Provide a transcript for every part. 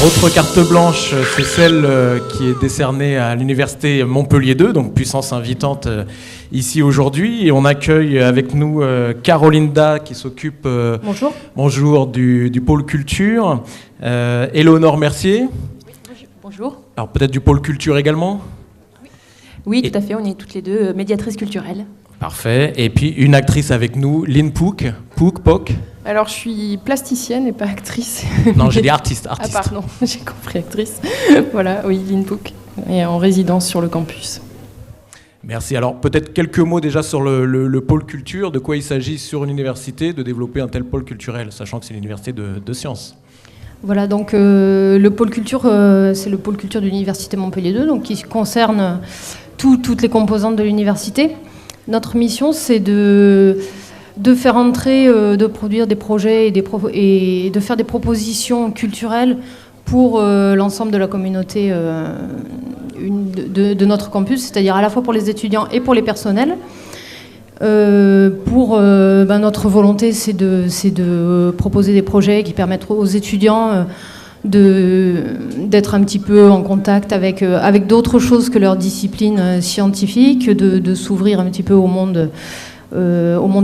Autre carte blanche, c'est celle qui est décernée à l'université Montpellier 2, donc puissance invitante ici aujourd'hui. Et on accueille avec nous Carolinda qui s'occupe bonjour du pôle culture, Éléonore Mercier. Oui, bonjour. Alors peut-être du pôle culture également. Oui, tout à fait, on est toutes les deux médiatrices culturelles. Parfait. Et puis une actrice avec nous, Lynn Pook. Pook. Alors, je suis plasticienne et pas actrice. Non, j'ai dit artiste. Ah, pardon, j'ai compris actrice. Voilà, oui, Lynn Pook, et en résidence sur le campus. Merci. Alors, peut-être quelques mots déjà sur le pôle culture. De quoi il s'agit sur une université de développer un tel pôle culturel, sachant que c'est une université de sciences. Voilà, donc le pôle culture, c'est le pôle culture de l'université Montpellier 2, donc qui concerne toutes les composantes de l'université. Notre mission, c'est de faire entrer, de produire des projets et de faire des propositions culturelles pour l'ensemble de la communauté de notre campus, c'est-à-dire à la fois pour les étudiants et pour les personnels. Notre volonté, c'est de proposer des projets qui permettent aux étudiants d'être un petit peu en contact avec d'autres choses que leur discipline scientifique, de s'ouvrir un petit peu au monde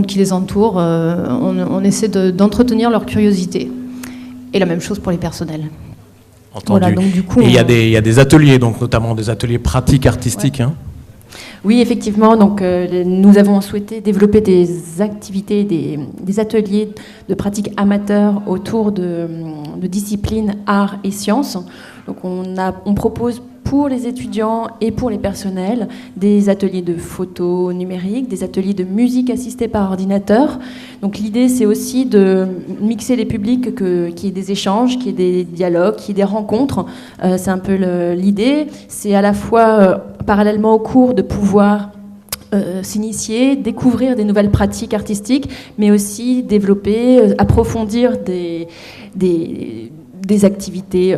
qui les entoure. On essaie d'entretenir leur curiosité. Et la même chose pour les personnels. Entendu. Voilà, donc, du coup, et il y a des ateliers, donc notamment des ateliers pratiques artistiques. Ouais. Hein. Oui, effectivement. Donc, nous avons souhaité développer des activités, des ateliers de pratiques amateurs autour de disciplines arts et sciences. Donc, on propose pour les étudiants et pour les personnels des ateliers de photo numérique, des ateliers de musique assistée par ordinateur. Donc, l'idée, c'est aussi de mixer les publics, qu'il y ait des échanges, qu'il y ait des dialogues, qu'il y ait des rencontres. C'est un peu l'idée. C'est à la fois parallèlement au cours de pouvoir s'initier, découvrir des nouvelles pratiques artistiques, mais aussi développer, approfondir des activités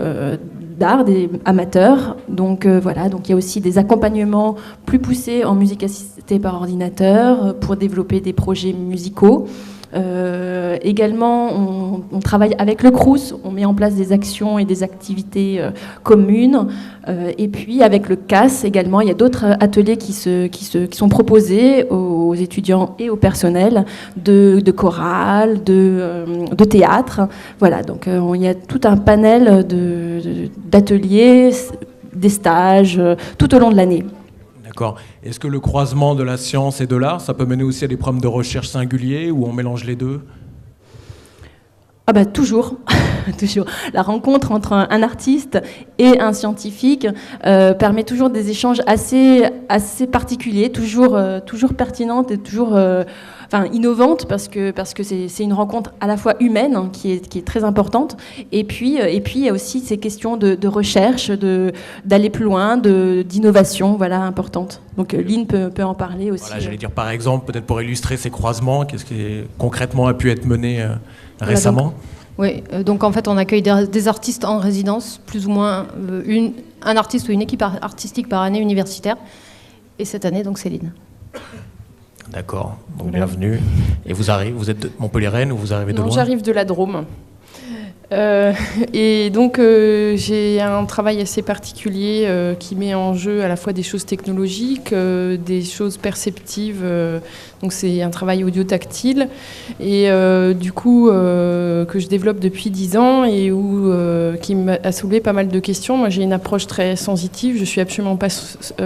d'art, des amateurs. Donc voilà, donc il y a aussi des accompagnements plus poussés en musique assistée par ordinateur pour développer des projets musicaux. Également, on travaille avec le Crous, on met en place des actions et des activités communes. Et puis avec le CAS également, il y a d'autres ateliers qui sont proposés aux étudiants et au personnel de chorale, de théâtre. Voilà, donc il y a tout un panel d'ateliers, des stages tout au long de l'année. D'accord. Est-ce que le croisement de la science et de l'art, ça peut mener aussi à des problèmes de recherche singuliers ou on mélange les deux ? Ah bah toujours, toujours. La rencontre entre un artiste et un scientifique permet toujours des échanges assez particuliers, toujours pertinentes et toujours innovantes parce que c'est une rencontre à la fois humaine hein, qui est très importante et puis il y a aussi ces questions de recherche, d'aller plus loin, d'innovation, voilà, importante. Donc Lynn peut en parler aussi. Voilà, j'allais dire par exemple, peut-être pour illustrer ces croisements, qu'est-ce qui concrètement a pu être mené récemment ? Oui, donc en fait on accueille des artistes en résidence, plus ou moins un artiste ou une équipe artistique par année universitaire. Et cette année, donc c'est Lynn. D'accord, donc bienvenue. Et vous êtes de Montpellier-Rennes ou vous arrivez de loin ? Non, j'arrive de la Drôme. Et donc j'ai un travail assez particulier qui met en jeu à la fois des choses technologiques, des choses perceptives. Donc c'est un travail audio-tactile et du coup que je développe depuis 10 ans et qui m'a soulevé pas mal de questions. Moi j'ai une approche très sensitive, je suis absolument pas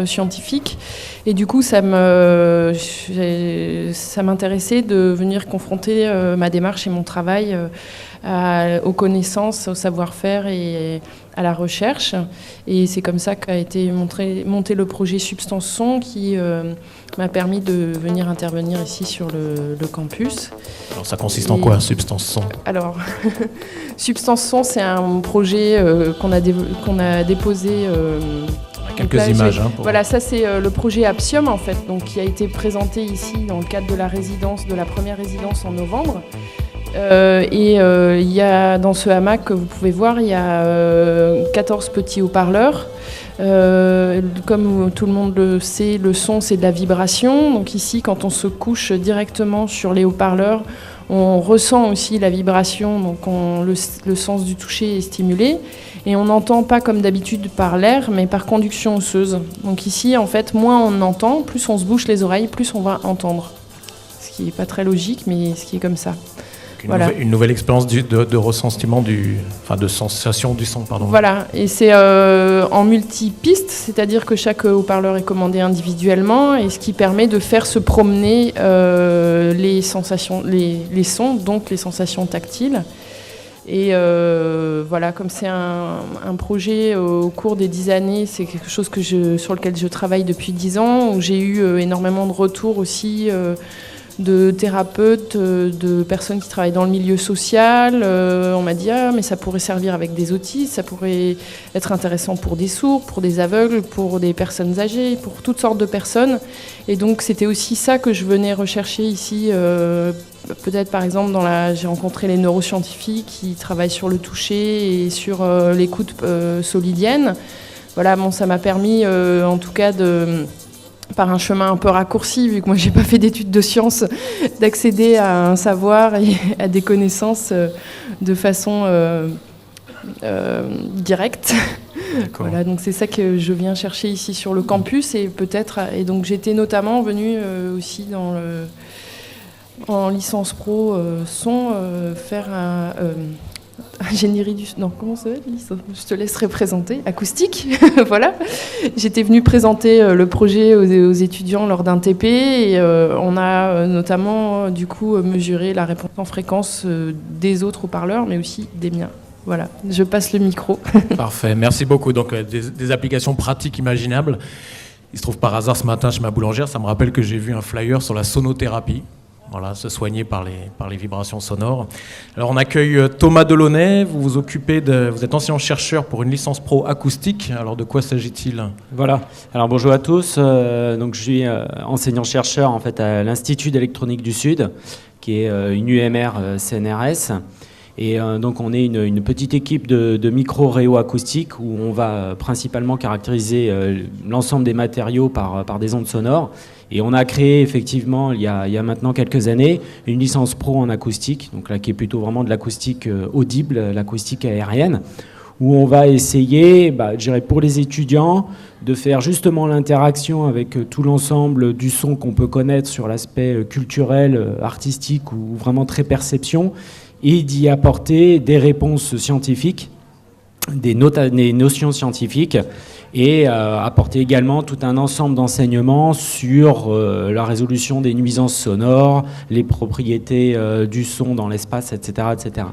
scientifique et du coup ça m'intéressait de venir confronter ma démarche et mon travail aux connaissances, au savoir-faire et à la recherche. Et c'est comme ça qu'a été monté le projet Substance Son qui m'a permis de venir intervenir ici sur le campus. Alors ça consiste en quoi, Substance Son ? Alors, Substance Son, c'est un projet qu'on a déposé... quelques images. Voilà, ça c'est le projet Apsium en fait, donc, qui a été présenté ici dans le cadre de la première résidence en novembre. Il y a dans ce hamac que vous pouvez voir, il y a 14 petits haut-parleurs. Comme tout le monde le sait, le son c'est de la vibration. Donc ici, quand on se couche directement sur les haut-parleurs, On ressent aussi la vibration, donc le sens du toucher est stimulé. Et on n'entend pas comme d'habitude par l'air, mais par conduction osseuse. Donc ici, en fait, moins on entend, plus on se bouche les oreilles, plus on va entendre. Ce qui n'est pas très logique, mais ce qui est comme ça. Une nouvelle expérience de ressentiment de sensation du son, pardon. Voilà, et c'est en multi-pistes, c'est-à-dire que chaque haut-parleur est commandé individuellement, et ce qui permet de faire se promener les sensations, les sons, donc les sensations tactiles. Et voilà, comme c'est un projet au cours des 10 années, c'est quelque chose sur lequel je travaille depuis 10 ans, où j'ai eu énormément de retours aussi de thérapeutes, de personnes qui travaillent dans le milieu social. On m'a dit mais ça pourrait servir avec des autistes, ça pourrait être intéressant pour des sourds, pour des aveugles, pour des personnes âgées, pour toutes sortes de personnes. Et donc c'était aussi ça que je venais rechercher ici. Peut-être par exemple j'ai rencontré les neuroscientifiques qui travaillent sur le toucher et sur l'écoute solidienne. Voilà, bon, ça m'a permis en tout cas par un chemin un peu raccourci, vu que moi j'ai pas fait d'études de sciences, d'accéder à un savoir et à des connaissances de façon directe. D'accord. Voilà, donc c'est ça que je viens chercher ici sur le campus et donc j'étais notamment venue aussi en licence pro son faire ingénierie du... Non, comment ça va, Lise ? Je te laisserai présenter. Acoustique, voilà. J'étais venue présenter le projet aux étudiants lors d'un TP et on a notamment, du coup, mesuré la réponse en fréquence des autres haut-parleurs, mais aussi des miens. Voilà, je passe le micro. Parfait, merci beaucoup. Donc, des applications pratiques imaginables. Il se trouve par hasard ce matin chez ma boulangère, ça me rappelle que j'ai vu un flyer sur la sonothérapie. Voilà, se soigner par les vibrations sonores. Alors on accueille Thomas Delaunay, vous êtes enseignant-chercheur pour une licence pro acoustique. Alors de quoi s'agit-il ? Voilà, alors bonjour à tous. Donc je suis enseignant-chercheur en fait à l'Institut d'électronique du Sud, qui est une UMR CNRS. Et donc on est une petite équipe de micro-réo-acoustiques où on va principalement caractériser l'ensemble des matériaux par des ondes sonores. Et on a créé effectivement il y a maintenant quelques années une licence pro en acoustique, donc là qui est plutôt vraiment de l'acoustique audible, l'acoustique aérienne, où on va essayer, je dirais pour les étudiants, de faire justement l'interaction avec tout l'ensemble du son qu'on peut connaître sur l'aspect culturel, artistique ou vraiment très perception, et d'y apporter des réponses scientifiques, des notions scientifiques, et apporter également tout un ensemble d'enseignements sur la résolution des nuisances sonores, les propriétés du son dans l'espace, etc., etc.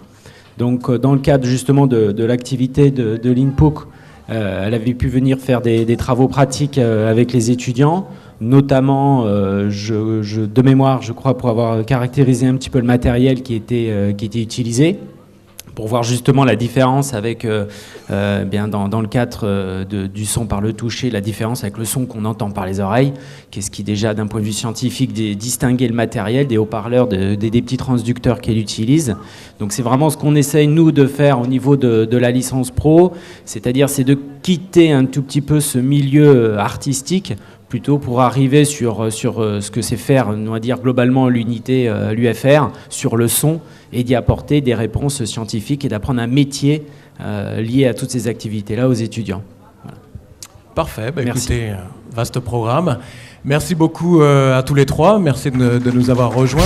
Donc dans le cadre justement de l'activité de l'INPOC, elle avait pu venir faire des travaux pratiques avec les étudiants, notamment de mémoire, je crois, pour avoir caractérisé un petit peu le matériel qui était utilisé, pour voir justement la différence avec, dans le cadre du son par le toucher, la différence avec le son qu'on entend par les oreilles, qu'est-ce qui déjà d'un point de vue scientifique distinguer le matériel des haut-parleurs, des petits transducteurs qu'elle utilise. Donc c'est vraiment ce qu'on essaye nous de faire au niveau de la licence pro, c'est-à-dire c'est de quitter un tout petit peu ce milieu artistique plutôt pour arriver sur ce que c'est faire, on va dire globalement l'unité, l'UFR, sur le son, et d'y apporter des réponses scientifiques et d'apprendre un métier lié à toutes ces activités-là aux étudiants. Voilà. Parfait, écoutez, vaste programme. Merci beaucoup à tous les trois, merci de nous avoir rejoints.